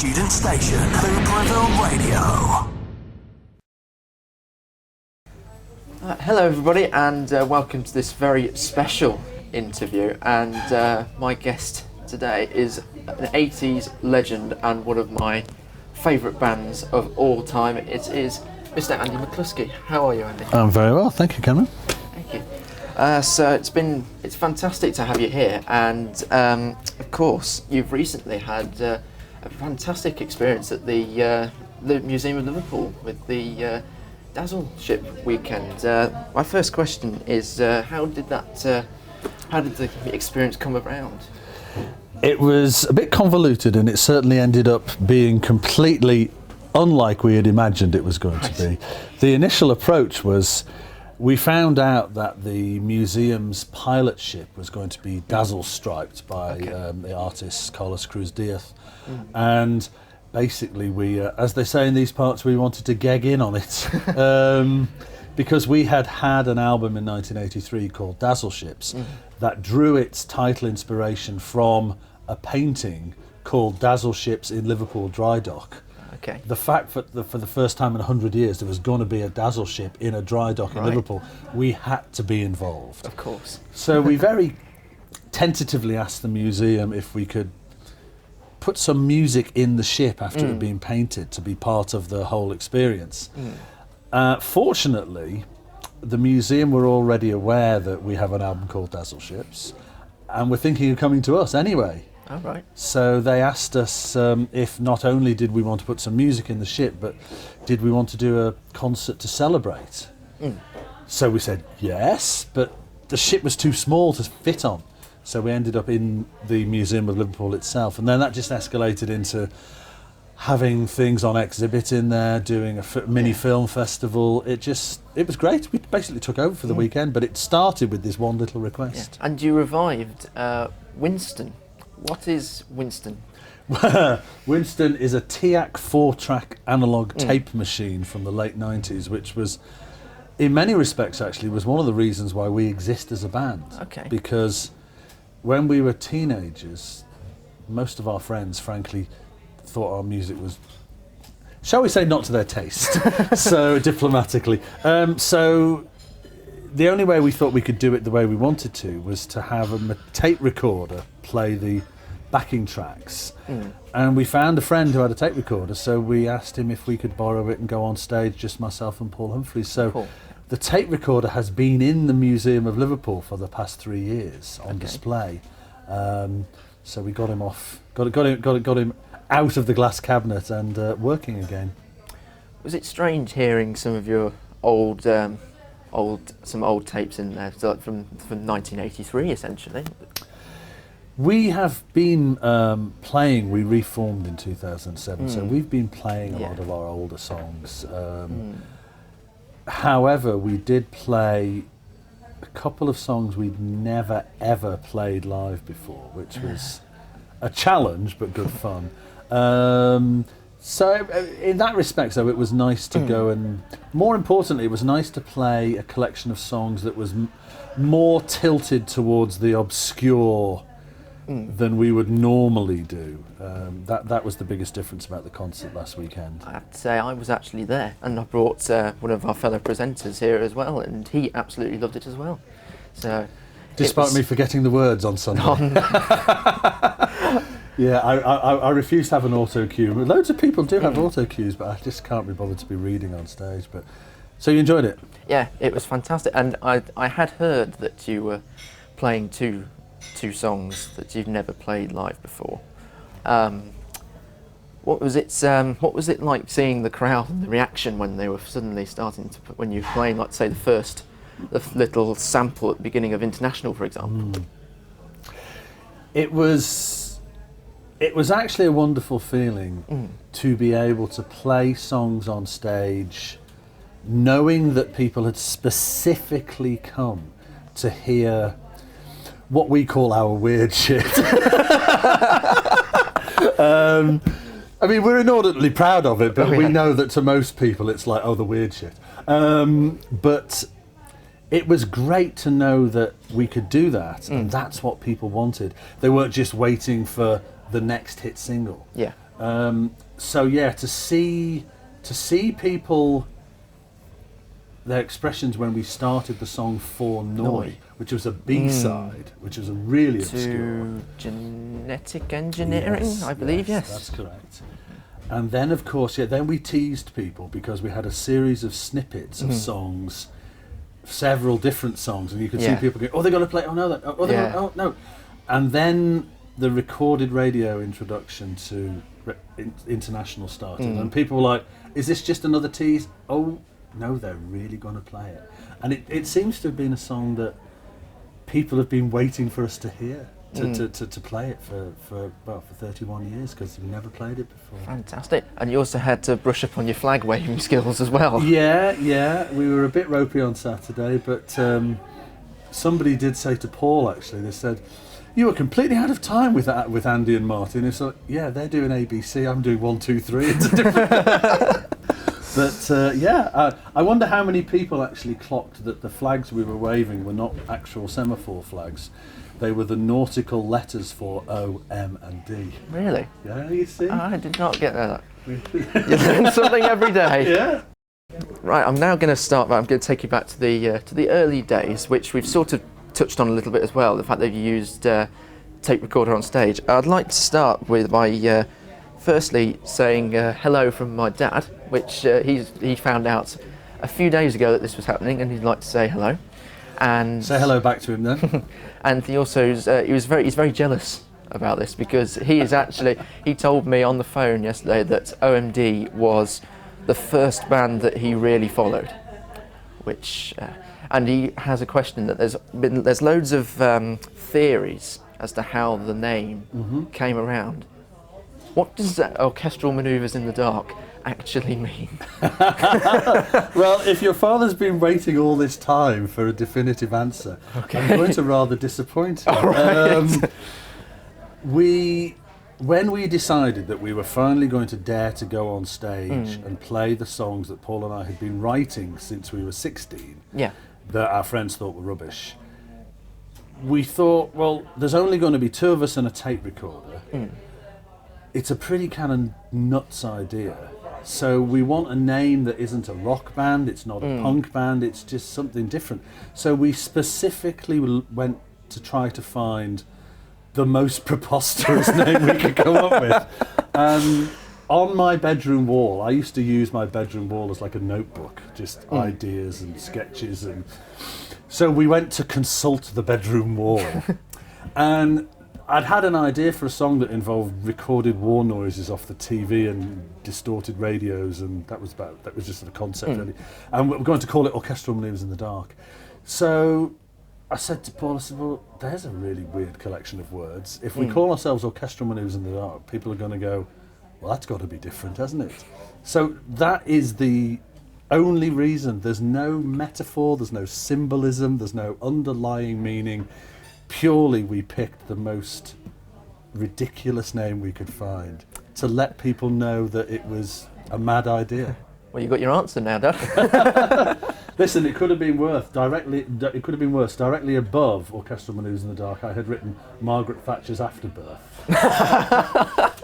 student station, Looprevil Radio. Hello everybody, and welcome to this very special interview. And my guest today is an 80s legend and one of my favourite bands of all time. It is Mr. Andy McCluskey. How are you, Andy? I'm very well, thank you, Cameron. Thank you. So it's fantastic to have you here, and of course you've recently had a fantastic experience at the Museum of Liverpool with the Dazzle ship weekend. My first question is, how did the experience come around? It was a bit convoluted, and it certainly ended up being completely unlike we had imagined it was going to be. The initial approach was, we found out that the museum's pilot ship was going to be Dazzle striped by the artist Carlos Cruz Diaz, and basically we, as they say in these parts, we wanted to geg in on it because we had an album in 1983 called Dazzle Ships that drew its title inspiration from a painting called Dazzle Ships in Liverpool Dry Dock. Okay. The fact that for the first time in 100 years there was going to be a Dazzle ship in a dry dock in Liverpool, we had to be involved. Of course. So we very tentatively asked the museum if we could put some music in the ship after it had been painted to be part of the whole experience. Fortunately, the museum were already aware that we have an album called Dazzle Ships, and were thinking of coming to us anyway. All right. So they asked us if not only did we want to put some music in the ship, but did we want to do a concert to celebrate? So we said yes, but the ship was too small to fit on. So we ended up in the Museum of Liverpool itself, and then that just escalated into having things on exhibit in there, doing a mini film festival. It was great. We basically took over for the weekend, but it started with this one little request. And you revived Winston. What is Winston? Winston is a TIAC 4-track analog tape machine from the late 90s, which was, in many respects actually, was one of the reasons why we exist as a band. Okay. Because when we were teenagers, most of our friends, frankly, thought our music was, shall we say, not to their taste, so diplomatically. So the only way we thought we could do it the way we wanted to was to have a tape recorder play the backing tracks. And we found a friend who had a tape recorder, so we asked him if we could borrow it and go on stage, just myself and Paul Humphreys. So the tape recorder has been in the Museum of Liverpool for the past 3 years on display. So we got him out of the glass cabinet and working again. Was it strange hearing some of your old tapes in there, so like from 1983 essentially? We have been playing. We reformed in 2007, so we've been playing a lot of our older songs. However, we did play a couple of songs we'd never ever played live before, which was a challenge but good fun. So in that respect, though, it was nice to go, and more importantly, it was nice to play a collection of songs that was more tilted towards the obscure than we would normally do. That was the biggest difference about the concert last weekend. I have to say, I was actually there, and I brought one of our fellow presenters here as well, and he absolutely loved it as well. So, despite me forgetting the words on Sunday. Yeah, I refuse to have an auto cue. Loads of people do have auto cues, but I just can't be bothered to be reading on stage. But so you enjoyed it? Yeah, it was fantastic, and I had heard that you were playing two songs that you've never played live before. What was it like seeing the crowd and the reaction when they were suddenly starting to when you were playing, like, say, the little sample at the beginning of International, for example? It was actually a wonderful feeling to be able to play songs on stage, knowing that people had specifically come to hear what we call our weird shit. I mean, we're inordinately proud of it, but we know that to most people it's like, oh, the weird shit. But it was great to know that we could do that, and that's what people wanted. They weren't just waiting for the next hit single. Yeah. So yeah, to see people, their expressions when we started the song For Noi, which was a B-side, which was a really obscure. To genetic engineering, Yes, I believe, yes. That's correct. And then, of course, then we teased people because we had a series of snippets of songs, several different songs, and you could see people go, "Oh, they're going to play! Oh no, oh no!" And then the recorded radio introduction to International started, and people were like, "Is this just another tease?" Oh no, they're really going to play it, and it seems to have been a song that people have been waiting for us to hear. To play it for 31 years, because we never played it before. Fantastic. And you also had to brush up on your flag waving skills as well. Yeah. We were a bit ropey on Saturday, but somebody did say to Paul, actually, they said, "You were completely out of time with Andy and Martin." It's like, yeah, they're doing ABC, I'm doing 1, 2, 3. It's a different. But I wonder how many people actually clocked that the flags we were waving were not actual semaphore flags. They were the nautical letters for O, M and D. Really? Yeah, you see? I did not get that. You learn something every day. Yeah. Right, I'm now going to start, I'm going to take you back to the early days, which we've sort of touched on a little bit as well, the fact that you used tape recorder on stage. I'd like to start with by firstly saying hello from my dad, which he found out a few days ago that this was happening, and he'd like to say hello. And say hello back to him then. And he also he's very jealous about this, because he told me on the phone yesterday that OMD was the first band that he really followed, which and he has a question that there's loads of theories as to how the name came around. What does Orchestral Manoeuvres in the Dark actually mean? Well, if your father's been waiting all this time for a definitive answer, I'm going to rather disappoint you. Right. When we decided that we were finally going to dare to go on stage and play the songs that Paul and I had been writing since we were 16, that our friends thought were rubbish, we thought, well, there's only going to be 2 of us and a tape recorder. It's a pretty kind of nuts idea. So we want a name that isn't a rock band, it's not a punk band, it's just something different. So we specifically went to try to find the most preposterous name we could come up with. On my bedroom wall, I used to use my bedroom wall as like a notebook, just ideas and sketches. And so we went to consult the bedroom wall. And I'd had an idea for a song that involved recorded war noises off the TV and distorted radios, and that was just the concept really. And we're going to call it Orchestral Manoeuvres in the Dark. So I said to Paul, I said, well, there's a really weird collection of words. If we call ourselves Orchestral Manoeuvres in the Dark, people are going to go, well, that's got to be different, hasn't it? So that is the only reason. There's no metaphor, there's no symbolism, there's no underlying meaning. Purely we picked the most ridiculous name we could find to let people know that it was a mad idea. Well, you got your answer now, Dad. Listen, it could have been worse. Directly above Orchestral Manoeuvres in the Dark, I had written Margaret Thatcher's Afterbirth.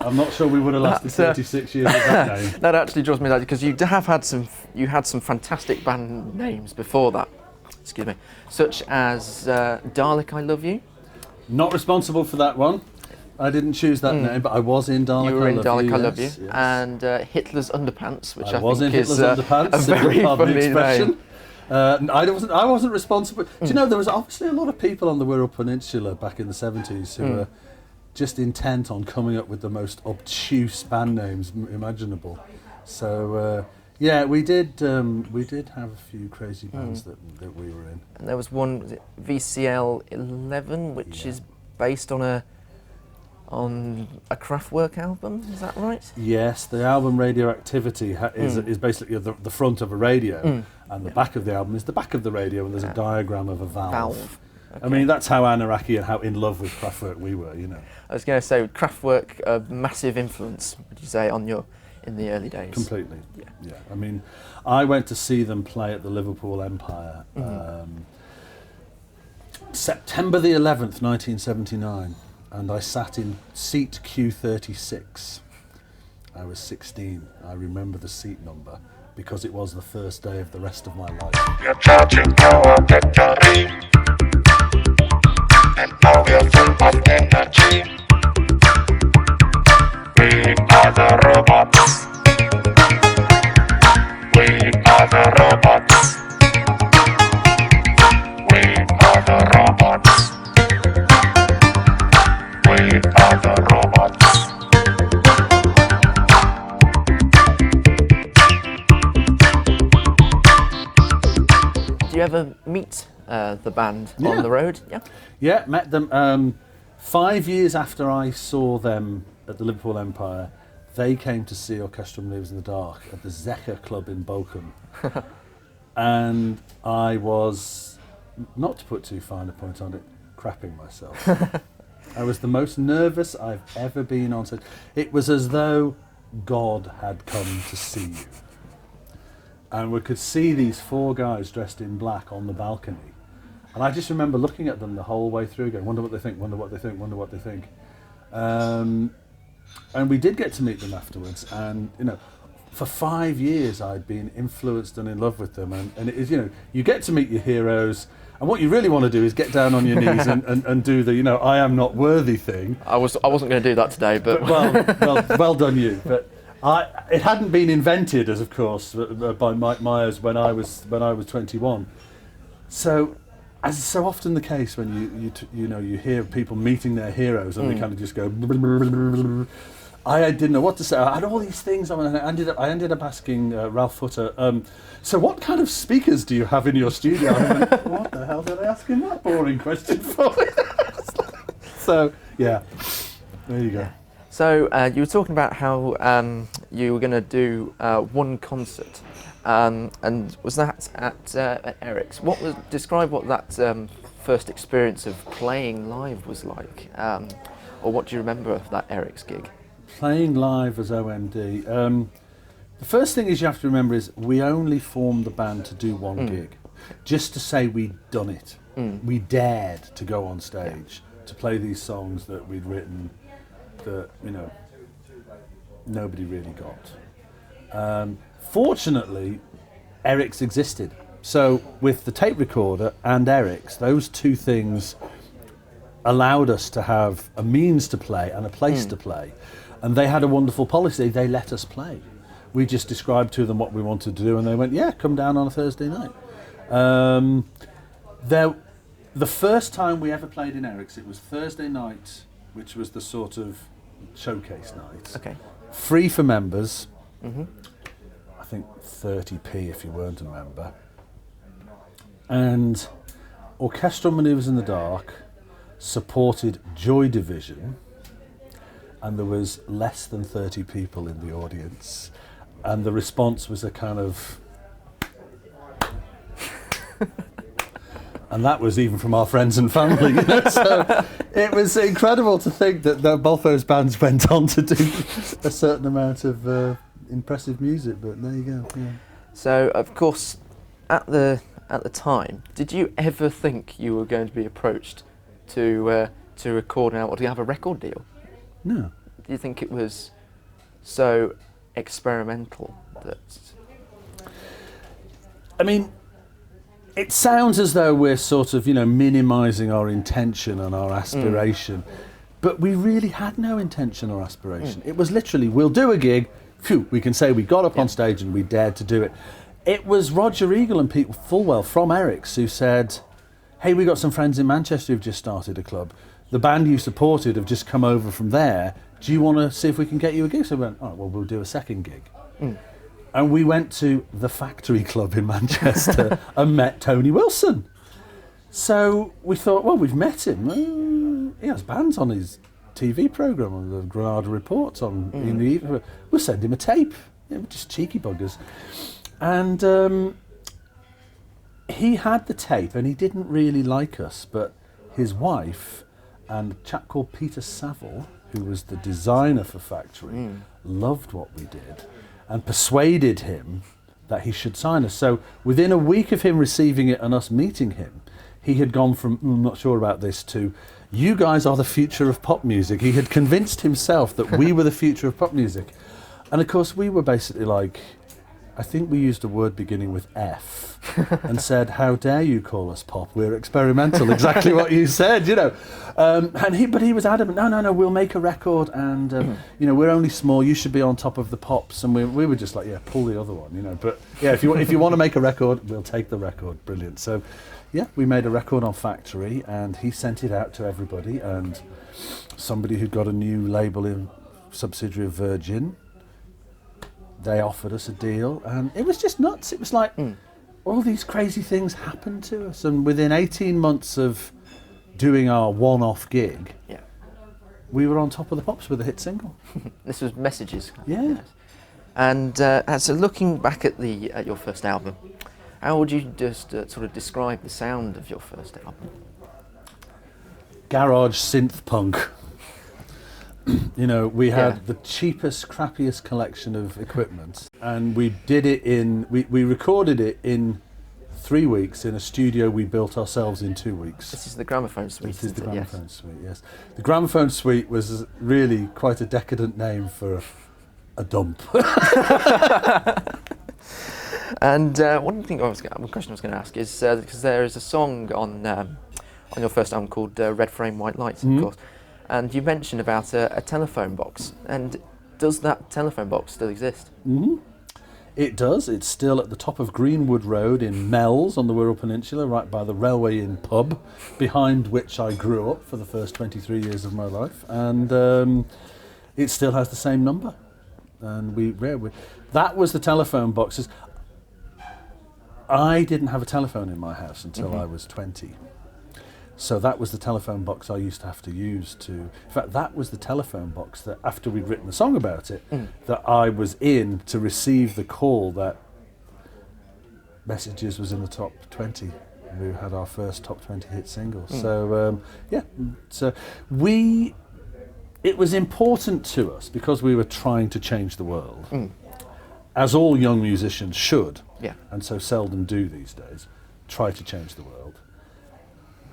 I'm not sure we would have lasted 36 years with that name. That actually draws me that, because you had some fantastic band names before that. Excuse me, such as Dalek I Love You. Not responsible for that one. I didn't choose that name, but I was in Dalek I Love You. You were in Dalek I Love You. Yes. And Hitler's Underpants, which I was think in is Hitler's Underpants, a very funny expression. name. I wasn't responsible. Do you know, there was obviously a lot of people on the Wirral Peninsula back in the 70s who were just intent on coming up with the most obtuse band names imaginable. So yeah, we did have a few crazy bands that we were in. And there was one, was it VCL 11, which is based on a Kraftwerk album, is that right? Yes, the album Radioactivity is basically the front of a radio, and the back of the album is the back of the radio, and there's a diagram of a valve. Okay. I mean, that's how Anaraki and how in love with Kraftwerk we were, you know. I was going to say, Kraftwerk, a massive influence, would you say, on in the early days? Completely, yeah. I mean, I went to see them play at the Liverpool Empire, September the 11th, 1979. And I sat in seat Q36. I was 16. I remember the seat number because it was the first day of the rest of my life. You're charging our battery, and now we're full of energy. We are the robots. We are the robots. We are the robots. We are the robots. Do you ever meet the band Yeah. on the road? Yeah. Yeah, met them 5 years after I saw them at the Liverpool Empire. They came to see Orchestral Manoeuvres in the Dark at the Zecher Club in Bochum. And I was, not to put too fine a point on it, crapping myself. I was the most nervous I've ever been on stage. It was as though God had come to see you. And we could see these 4 guys dressed in black on the balcony. And I just remember looking at them the whole way through, going, wonder what they think, wonder what they think, wonder what they think. And we did get to meet them afterwards. And, you know, for 5 years I'd been influenced and in love with them. And it is, you know, you get to meet your heroes. And what you really want to do is get down on your knees and do the, you know, I am not worthy thing. I wasn't going to do that today, but Well done you. But it hadn't been invented, as of course, by Mike Myers when I was 21. So, as is so often the case when you hear people meeting their heroes and they kind of just go. I didn't know what to say. I had all these things. I ended up asking Ralph Footer. So, what kind of speakers do you have in your studio? I went, what the hell did I ask him that boring question for? So, yeah, there you go. So you were talking about how you were going to do one concert, and was that at Eric's? Describe what that first experience of playing live was like, or what do you remember of that Eric's gig? Playing live as OMD. The first thing is you have to remember is we only formed the band to do one gig, just to say we'd done it. We dared to go on stage to play these songs that we'd written. That, you know, nobody really got. Fortunately, Eric's existed. So with the tape recorder and Eric's, those two things allowed us to have a means to play and a place to play. And they had a wonderful policy. They let us play. We just described to them what we wanted to do, and they went, yeah, come down on a Thursday night. The first time we ever played in Eric's, it was Thursday night, which was the sort of showcase night. Okay. Free for members. I think 30p if you weren't a member. And Orchestral Manoeuvres in the Dark supported Joy Division, and there was less than 30 people in the audience, and the response was a kind of and that was even from our friends and family, you know? So it was incredible to think that both those bands went on to do a certain amount of impressive music, but there you go. Yeah. So, of course, at the time, did you ever think you were going to be approached to record an album, or do you have a record deal? No. Do you think it was so experimental that... I mean, it sounds as though we're sort of, you know, minimising our intention and our aspiration, but we really had no intention or aspiration. It was literally, we'll do a gig, phew, we can say we got up on stage and we dared to do it. It was Roger Eagle and Pete Fulwell from Eric's who said, hey, we got some friends in Manchester who've just started a club. The band you supported have just come over from there. Do you want to see if we can get you a gig? So we went, all right, well, we'll do a second gig. And we went to the Factory Club in Manchester and met Tony Wilson. So we thought, well, we've met him. He has bands on his TV programme, on the Granada Reports in the evening. We'll send him a tape. Yeah, we're just cheeky buggers. And he had the tape and he didn't really like us, but his wife and a chap called Peter Saville, who was the designer for Factory, loved what we did and persuaded him that he should sign us. So within a week of him receiving it and us meeting him, he had gone from, I'm not sure about this, to, you guys are the future of pop music. He had convinced himself that we were the future of pop music. And of course, we were basically like, I think we used a word beginning with F and said, "How dare you call us pop? We're experimental." Exactly what you said, you know. But he was adamant. No, we'll make a record, and you know, we're only small. You should be on top of the pops. And we were just like, yeah, pull the other one, you know. But yeah, if you want to make a record, we'll take the record. Brilliant. So yeah, we made a record on Factory, and he sent it out to everybody. And somebody who got a new label in subsidiary of Virgin, they offered us a deal, and it was just nuts. It was like all these crazy things happened to us, and within 18 months of doing our one-off gig, we were on top of the pops with a hit single. This was Messages. Yeah. Yes. And so looking back at your first album, how would you just sort of describe the sound of your first album? Garage synth punk. You know, we had the cheapest, crappiest collection of equipment, and we did it we recorded it in 3 weeks in a studio we built ourselves in 2 weeks. This is the Gramophone Suite. This is the Gramophone Suite, yes. The Gramophone Suite was really quite a decadent name for a dump. And one question I was going to ask is, because there is a song on your first album called Red Frame, White Lights, of course. And you mentioned about a telephone box. And does that telephone box still exist? Mm-hmm. It does. It's still at the top of Greenwood Road in Mells on the Wirral Peninsula, right by the Railway Inn pub, behind which I grew up for the first 23 years of my life. And it still has the same number. And that was the telephone boxes. I didn't have a telephone in my house until I was 20. So that was the telephone box I used to have to use in fact, that was the telephone box that, after we'd written a song about it, that I was in to receive the call that Messages was in the top 20. We had our first top 20 hit single. So, it was important to us because we were trying to change the world, as all young musicians should, and so seldom do these days, try to change the world.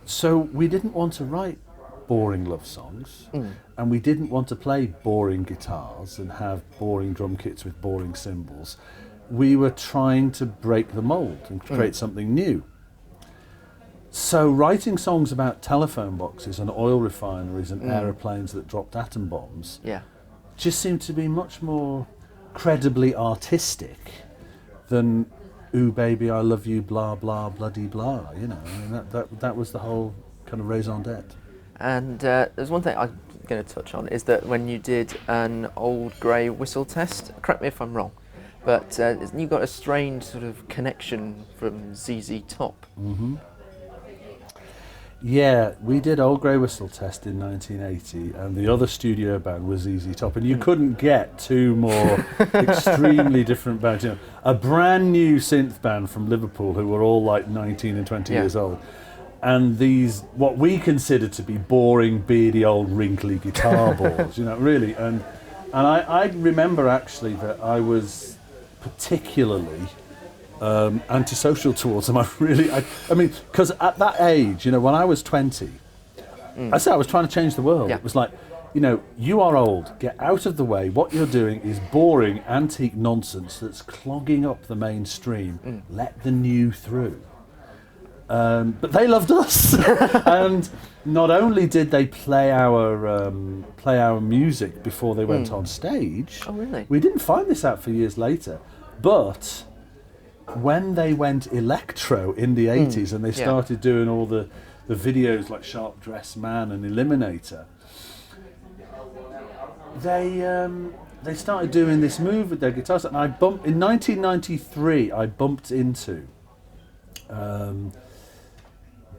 So we didn't want to write boring love songs, and we didn't want to play boring guitars and have boring drum kits with boring cymbals. We were trying to break the mold and create something new. So writing songs about telephone boxes and oil refineries and aeroplanes that dropped atom bombs just seemed to be much more credibly artistic than "Ooh baby, I love you, blah blah bloody blah." You know, I mean, that was the whole kind of raison d'être. And there's one thing I'm going to touch on, is that when you did an Old Grey Whistle test, correct me if I'm wrong, but you got a strange sort of connection from ZZ Top. Yeah, we did Old Grey Whistle Test in 1980, and the other studio band was ZZ Top, and you couldn't get two more extremely different bands. You know, a brand new synth band from Liverpool who were all like 19 and 20 years old, and these, what we considered to be boring, beardy, old, wrinkly guitar balls, you know, really. And I remember actually that I was particularly antisocial towards them. I mean, because at that age, you know, when I was 20, I said I was trying to change the world. It was like, you know, you are old, get out of the way. What you're doing is boring, antique nonsense that's clogging up the mainstream. Let the new through. But they loved us, and not only did they play our music before they went on stage. Oh, really? We didn't find this out for years later, but when they went electro in the 80s and they started doing all the videos like Sharp Dressed Man and Eliminator, they started doing this move with their guitars. And in 1993, I bumped into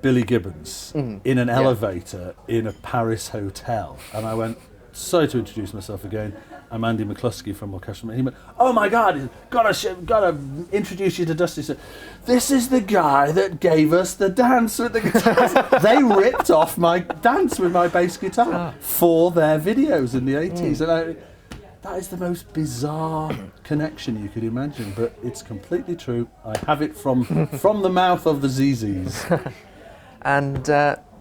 Billy Gibbons in an elevator in a Paris hotel, and I went, sorry to introduce myself again, I'm Andy McCluskey from Orchestral Manoeuvres. He went, oh my God, gotta introduce you to Dusty. He said, this is the guy that gave us the dance with the guitar. They ripped off my dance with my bass guitar for their videos in the 80s. And that is the most bizarre connection you could imagine, but it's completely true. I have it from the mouth of the ZZs. And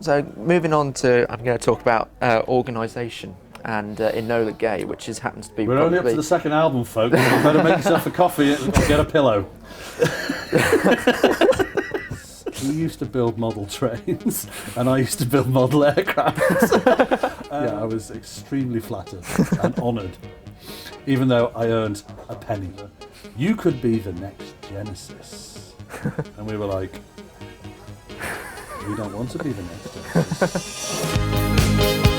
so moving on to, I'm going to talk about organisation. and Enola Gay, which happens to be We're only up to the second album, folks. You better make yourself a coffee and get a pillow. We used to build model trains, and I used to build model aircraft. Yeah, I was extremely flattered and honoured, even though I earned a penny. You could be the next Genesis. And we were like, we don't want to be the next Genesis.